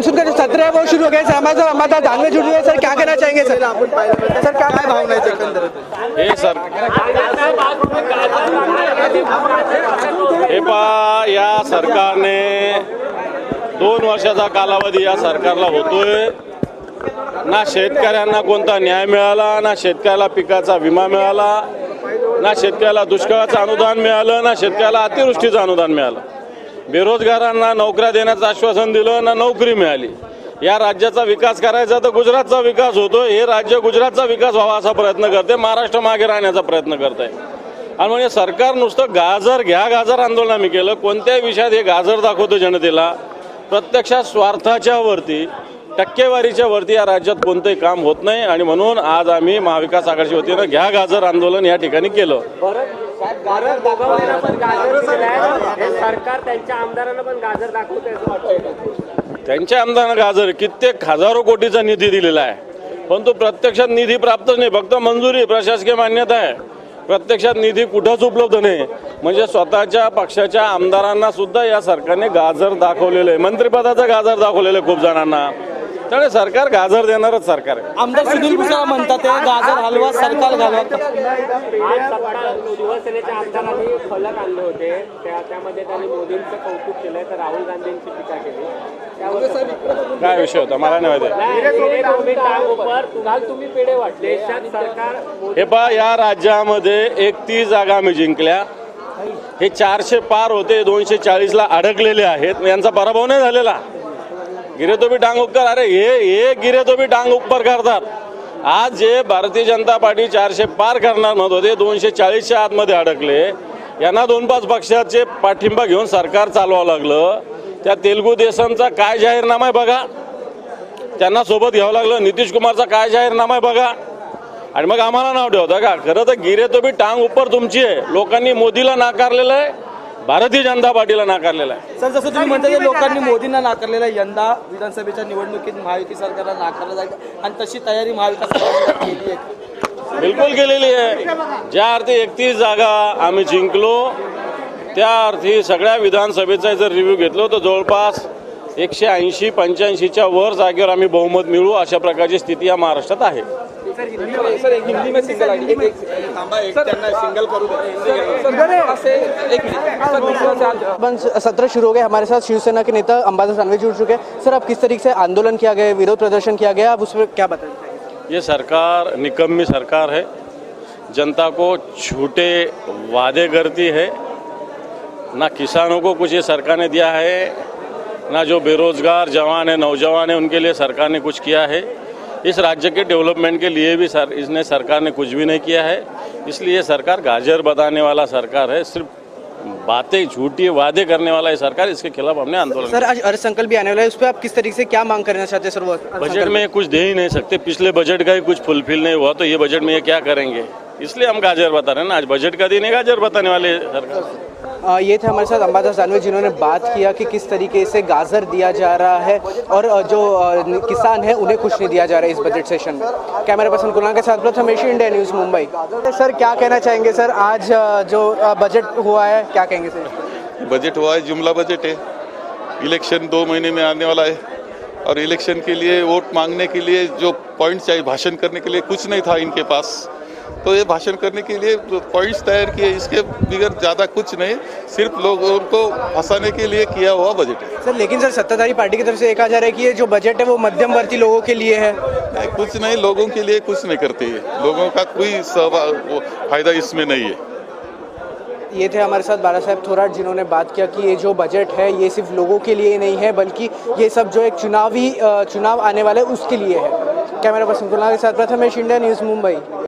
Monsoon का जो सत्र है वो शुरू हो गया है। हमारा दानवे जुड़ हुए सर, क्या कहना चाहेंगे सर? सर क्या भावना है एकंदरीत? हे सर, हे पहा, या सरकारने 2 वर्षाचा कालावधी या सरकारला होतोय। ना शेतकऱ्यांना कोणता न्याय मिळाला, ना शेतकऱ्याला पिकाचा विमा मिळाला, ना शेतकऱ्याला दुष्काळाचं अनुदान मिळालं, ना शेतकऱ्याला अतिवृष्टीचं अनुदान मिळालं। बेरोजगारांना नोकऱ्या देण्याचं आश्वासन दिलं, ना नोकरी मिळाली। या राज्याचा विकास करायचा तर गुजरातचा विकास होतोय, हे राज्य गुजरातचा विकास व्हावा असा प्रयत्न करते, महाराष्ट्र मागे राहण्याचा प्रयत्न करत आहे। आणि म्हणजे सरकार नुसतं गाजर घ्या गाजर आंदोलन आम्ही केलं, कोणत्याही विषयात हे गाजर दाखवतो जनतेला। प्रत्यक्षात स्वार्थाच्या वरती, टक्केवारीच्या वरती या राज्यात कोणतंही काम होत नाही। आणि म्हणून आज आम्ही महाविकास आघाडीच्या वतीनं घ्या गाजर आंदोलन या ठिकाणी केलं। सरकार त्यांच्या आमदारांना पण गाजर दाखवतंय। त्यांच्या आमदारांना गाजर कित्येक हजारो कोटीचा निधी दिलेला आहे, परंतु प्रत्यक्षात निधी प्राप्तच नाही, फक्त मंजुरी, प्रशासकीय मान्यता आहे। प्रत्यक्षात निधी कुठंच उपलब्ध नाही। म्हणजे स्वतःच्या पक्षाच्या आमदारांना सुद्धा या सरकारने गाजर दाखवलेलं आहे, मंत्रिपदाचं गाजर दाखवलेलं आहे खूप जणांना। त्यामुळे सरकार गाजर देणारच सरकार आहे। आमदार सुनील भुसावळ म्हणतात ते गाजर हलवा सरकार घालवा। शिवसेनेच्या आमदारांनी फलक आणले होते, त्यामध्ये त्यांनी मोदींचं कौतुक केलंय, तर राहुल गांधींची टीका केली। काय विषय होता मला नाही माहिती। तुम्ही पेढे वाटले सरकार। हे पहा, या राज्यामध्ये 31 जागा आम्ही जिंकल्या। हे 400 पार होते, 240ला अडकलेले आहेत। यांचा पराभव नाही झालेला। गिरेतोबी टांग उपकर, अरे हे गिरेतोबी टांग उपकर करतात। आज जे भारतीय जनता पार्टी 400 पार करणार म्हणत होते, 240च्या आतमध्ये अडकले। यांना 2-5 पक्षाचे पाठिंबा घेऊन सरकार चालवावं लागलं। त्या तेलुगू देशमचा काय जाहीरनामा आहे बघा, त्यांना सोबत घ्यावं लागलं। नितीश कुमारचा काय जाहीरनामा आहे बघा, आणि मग आम्हाला नाव ठेवता का? खरं तर गिरेतोबी टांग उपर तुमची आहे। लोकांनी मोदीला नाकारलेलं आहे, भारतीय जनता पार्टीला नाकारलेला आहे। सर, जसं तुम्ही म्हणता लोकांनी मोदींना नाकारलेलं आहे, यंदा विधानसभेच्या निवडणुकीत महायुती सरकारला नाकारलं जाईल आणि तशी तयारी महाविकास आघाडीने केली आहे। बिलकुल केलेली आहे। ज्या अर्थी 31 जागा आम्ही जिंकलो, त्या अर्थी सगळ्या विधानसभेचा जर रिव्ह्यू घेतलो तर जवळपास 180-85च्या वर जागेवर आम्ही बहुमत मिळवू अशा प्रकारची स्थिती या महाराष्ट्रात आहे। सत्र शुरू हो गया, हमारे साथ शिवसेना के नेता अंबादास दानवे जुड़ चुके हैं। सर, अब किस तरीके से आंदोलन किया गया, विरोध प्रदर्शन किया गया, आप उसमें क्या बताएंगे? ये सरकार निकम्मी सरकार है, जनता को झूठे वादे करती है। ना किसानों को कुछ ये सरकार ने दिया है, ना जो बेरोजगार जवान है, नौजवान है, उनके लिए सरकार ने कुछ किया है। इस राज्य के डेवलपमेंट के लिए भी इसने सरकार ने कुछ भी नहीं किया है। इसलिए सरकार गाजर बताने वाला सरकार है, सिर्फ बातें झूठी वादे करने वाला है सरकार। इसके खिलाफ हमने आंदोलन। सर, आज अर्थसंकल्प भी आने वाला है, उस पर आप किस तरीके से क्या मांग करना चाहते हैं? सर, वो बजट में कुछ दे ही नहीं सकते, पिछले बजट का ही कुछ फुलफिल नहीं हुआ, तो ये बजट में ये क्या करेंगे? इसलिए हम गाजर बता रहे हैं ना। आज बजट का दिन है गाजर बताने वाले सरकार। ये थे हमारे साथ अंबादास दानवे, जिन्होंने बात किया कि किस तरीके से गाजर दिया जा रहा है और जो किसान है उन्हें कुछ नहीं दिया जा रहा है इस बजट सेशन में। कैमरा पर्सन कुणाल के साथ Prathamesh, India news, Mumbai. Sir, क्या कहना चाहेंगे सर, आज जो बजट हुआ है, क्या कहेंगे सर? बजट हुआ है, जुमला बजट है। इलेक्शन 2 महीने में आने वाला है और इलेक्शन के लिए वोट मांगने के लिए जो पॉइंट चाहिए, भाषण करने के लिए कुछ नहीं था इनके पास। तो ये भाषण करने के लिए पॉइंट्स तैयार किए, इसके बगैर ज़्यादा कुछ नहीं, सिर्फ लोगों को फंसाने के लिए किया हुआ बजट है। सर, लेकिन सर सत्ताधारी पार्टी की तरफ से कहा जा रहा है कि ये जो बजट है वो मध्यम वर्गीय लोगों के लिए है। नहीं, कुछ नहीं, लोगों के लिए कुछ नहीं करते है, लोगों का कोई फायदा इसमें नहीं है। ये थे हमारे साथ बाला साहब थोराट, जिन्होंने बात किया कि ये जो बजट है ये सिर्फ लोगों के लिए नहीं है, बल्कि ये सब जो एक चुनाव आने वाला है उसके लिए है। कैमरा पर्सन कुणाल के साथ प्रथमेश, इंडिया न्यूज़, मुंबई।